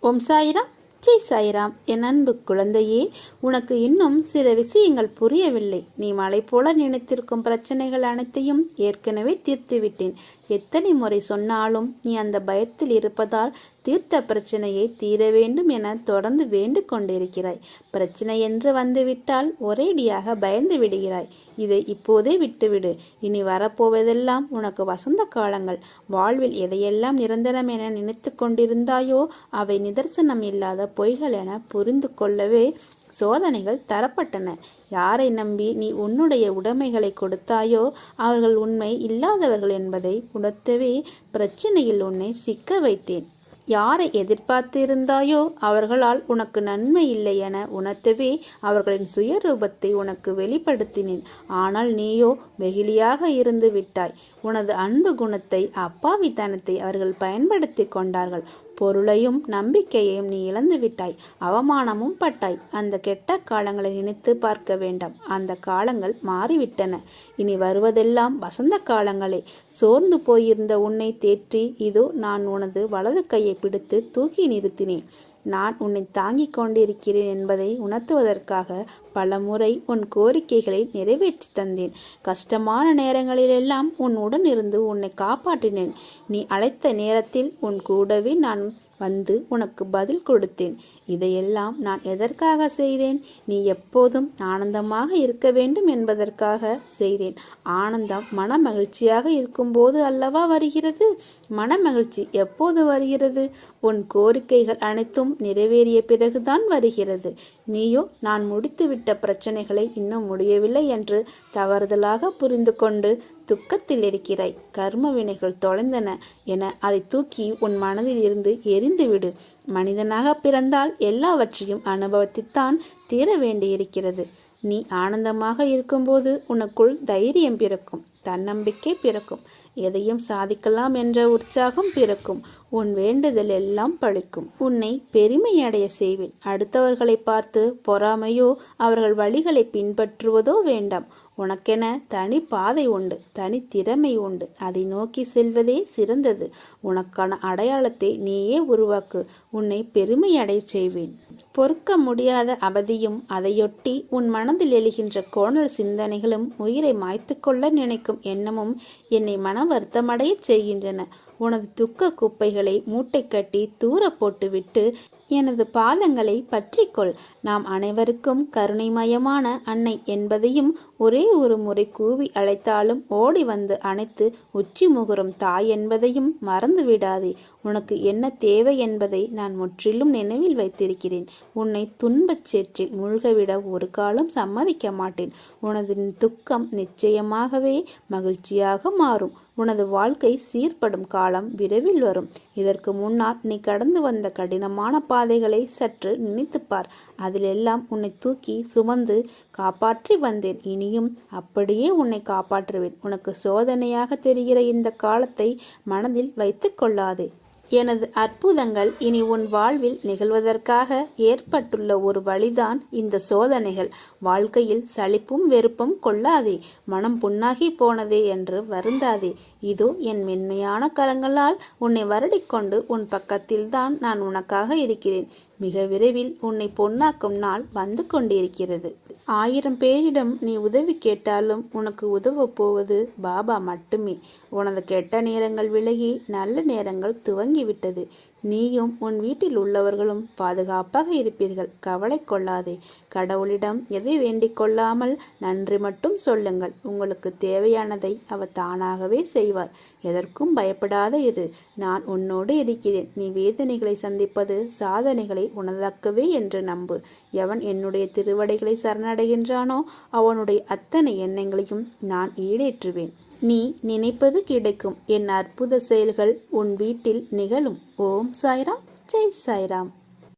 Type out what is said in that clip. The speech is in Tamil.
ஓம் சாய்ராம், ஜெய் சாய்ராம். என் அன்பு குழந்தையே, உனக்கு இன்னும் சில விஷயங்கள் புரியவில்லை. நீ மலை போல நினைத்திருக்கும் பிரச்சனைகள் அனைத்தையும் ஏற்கனவே தீர்த்து விட்டேன். எத்தனை முறை சொன்னாலும் நீ அந்த பயத்தில் இருப்பதால் தீர்த்த பிரச்சனையை தீர வேண்டும் என தொடர்ந்து வேண்டு கொண்டிருக்கிறாய். பிரச்சனை என்று வந்துவிட்டால் ஒரேடியாக பயந்து விடுகிறாய். இதை இப்போதே விட்டுவிடு. இனி வரப்போவதெல்லாம் உனக்கு வசந்த காலங்கள். வாழ்வில் எதையெல்லாம் நிரந்தரம் என நினைத்து கொண்டிருந்தாயோ அவை நிதர்சனம் இல்லாத பொய்கள் என புரிந்து கொள்ளவே சோதனைகள் தரப்பட்டன. யாரை நம்பி நீ உன்னுடைய உடைமைகளை கொடுத்தாயோ அவர்கள் உண்மை இல்லாதவர்கள் என்பதை உணர்த்தவே பிரச்சனையில் உன்னை சிக்க வைத்தேன். யாரை எதிர்பார்த்து இருந்தாயோ அவர்களால் உனக்கு நன்மை இல்லை என உணர்த்தவே அவர்களின் சுயரூபத்தை உனக்கு வெளிப்படுத்தினேன். ஆனால் நீயோ வெகுளியாக இருந்து விட்டாய். உனது அன்பு குணத்தை, அப்பாவித்தனத்தை அவர்கள் பயன்படுத்தி கொண்டார்கள். பொருளையும் நம்பிக்கையையும் நீ இழந்து விட்டாய். அவமானமும் பட்டாய். அந்த கெட்ட காலங்களை நினைத்து பார்க்க வேண்டாம். அந்த காலங்கள் மாறிவிட்டன. இனி வருவதெல்லாம் வசந்த காலங்களே. சோர்ந்து போயிருந்த உன்னை தேற்றி இதோ நான் உனது வலது கையை பிடித்து தூக்கி நிறுத்தினேன். நான் உன்னை தாங்கிக் கொண்டிருக்கிறேன் என்பதை உணர்த்துவதற்காக பல முறை உன் கோரிக்கைகளை நிறைவேற்றி தந்தேன். கஷ்டமான நேரங்களிலெல்லாம் உன் உடன் இருந்து உன்னை காப்பாற்றினேன். நீ அழைத்த நேரத்தில் உன் கூடவே நான் வந்து உனக்கு பதில் கொடுத்தேன். இதையெல்லாம் நான் எதற்காக செய்தேன்? நீ எப்போதும் ஆனந்தமாக இருக்க வேண்டும் என்பதற்காக செய்தேன். ஆனந்தம் மன மகிழ்ச்சியாக இருக்கும்போது அல்லவா வருகிறது? மன மகிழ்ச்சி எப்போது வருகிறது? உன் கோரிக்கைகள் அனைத்தும் நிறைவேறிய பிறகுதான் வருகிறது. நீயோ நான் முடித்துவிட்ட பிரச்சனைகளை இன்னும் முடியவில்லை என்று தவறுதலாக புரிந்து கொண்டு துக்கத்தில் இருக்கிறாய். கர்ம வினைகள் தொலைந்தன என அதை தூக்கி உன் மனதில் இருந்து எரிந்துவிடு. மனிதனாக பிறந்தால் எல்லாவற்றையும் அனுபவத்தித்தான் தீர வேண்டியிருக்கிறது. நீ ஆனந்தமாக இருக்கும்போது உனக்குள் தைரியம் பிறக்கும், தன்னம்பிக்கை பிறக்கும், எதையும் சாதிக்கலாம் என்ற உற்சாகம் பிறக்கும். உன் வேண்டுதல் எல்லாம் பழிக்கும். உன்னை பெருமையடைய செய்வேன். அடுத்தவர்களை பார்த்து பொறாமையோ அவர்கள் வழிகளை பின்பற்றுவதோ வேண்டாம். உனக்கென தனி பாதை உண்டு, தனி திறமை உண்டு. அதை நோக்கி செல்வதே சிறந்தது. உனக்கான அடையாளத்தை நீயே உருவாக்கு. உன்னை பெருமையடைய செய்வேன். பொறுக்க முடியாத அவதியும் அதையொட்டி உன் மனதில் எழுகின்ற கோணல் சிந்தனைகளும் உயிரை மாய்த்து கொள்ள நினைக்கும் எண்ணமும் என்னை மன வருத்தமடைய செய்கின்றன. உனது துக்க குப்பைகளை மூட்டை கட்டி தூர போட்டுவிட்டு எனது பாதங்களை பற்றிக்கொள். நாம் அனைவருக்கும் கருணைமயமான அன்னை என்பதையும் ஒரே ஒரு முறை கூவி அழைத்தாலும் ஓடி வந்து அணைத்து உச்சி முகரும் தாய் என்பதையும் மறந்து விடாதே. உனக்கு என்ன தேவை என்பதை நான் முற்றிலும் நினைவில் வைத்திருக்கிறேன். உன்னை துன்பச் சேற்றில் மூழ்கவிட ஒரு காலம் சம்மதிக்க மாட்டேன். உனது துக்கம் நிச்சயமாகவே மகிழ்ச்சியாக மாறும். உனது வாழ்க்கை சீர்படும் காலம் விரைவில் வரும். இதற்கு முன்னால் நீ கடந்து வந்த கடினமான பாதைகளை சற்று நினைத்துப்பார். அதிலெல்லாம் உன்னை தூக்கி சுமந்து காப்பாற்றி வந்தேன். இனியும் அப்படியே உன்னை காப்பாற்றுவேன். உனக்கு சோதனையாக தெரிகிற இந்த காலத்தை மனதில் வைத்து கொள்ளாதே. எனது அற்புதங்கள் இனி உன் வாழ்வில் நிகழ்வதற்காக ஏற்பட்டுள்ள ஒரு வழிதான் இந்த சோதனைகள். வாழ்க்கையில் சலிப்பும் வெறுப்பும் கொள்ளாதே. மனம் புண்ணாகி போனதே என்று வருந்தாதே. இதோ என் மென்மையான கரங்களால் உன்னை வருடிக்கொண்டு உன் பக்கத்தில்தான் நான் உனக்காக இருக்கிறேன். மிக விரைவில் உன்னை பொன்னாக்கும் நாள் வந்து கொண்டிருக்கிறது. 1000 பேரிடம் நீ உதவி கேட்டாலும் உனக்கு உதவ போவது பாபா மட்டுமே. உனது கெட்ட நேரங்கள் விலகி நல்ல நேரங்கள் துவங்கிவிட்டது. நீயும் உன் வீட்டில் உள்ளவர்களும் பாதுகாப்பாக இருப்பீர்கள். கவலை கொள்ளாதே. கடவுளிடம் எதை வேண்டிக் கொள்ளாமல் நன்றி மட்டும் சொல்லுங்கள். உங்களுக்கு தேவையானதை அவர் தானாகவே செய்வார். எதற்கும் பயப்படாத இரு. நான் உன்னோடு இருக்கிறேன். நீ வேதனைகளை சந்திப்பது சாதனைகளை உணர்ந்தாக்கவே என்று நம்பு. எவன் என்னுடைய திருவடைகளை சரணடைகின்றானோ அவனுடைய அத்தனை எண்ணங்களையும் நான் ஈடேற்றுவேன். நீ நினைப்பது கிடைக்கும். என் அற்புத செயல்கள் உன் வீட்டில் நிகழும். ஓம் சாய்ராம், ஜெய் சாய்ராம்.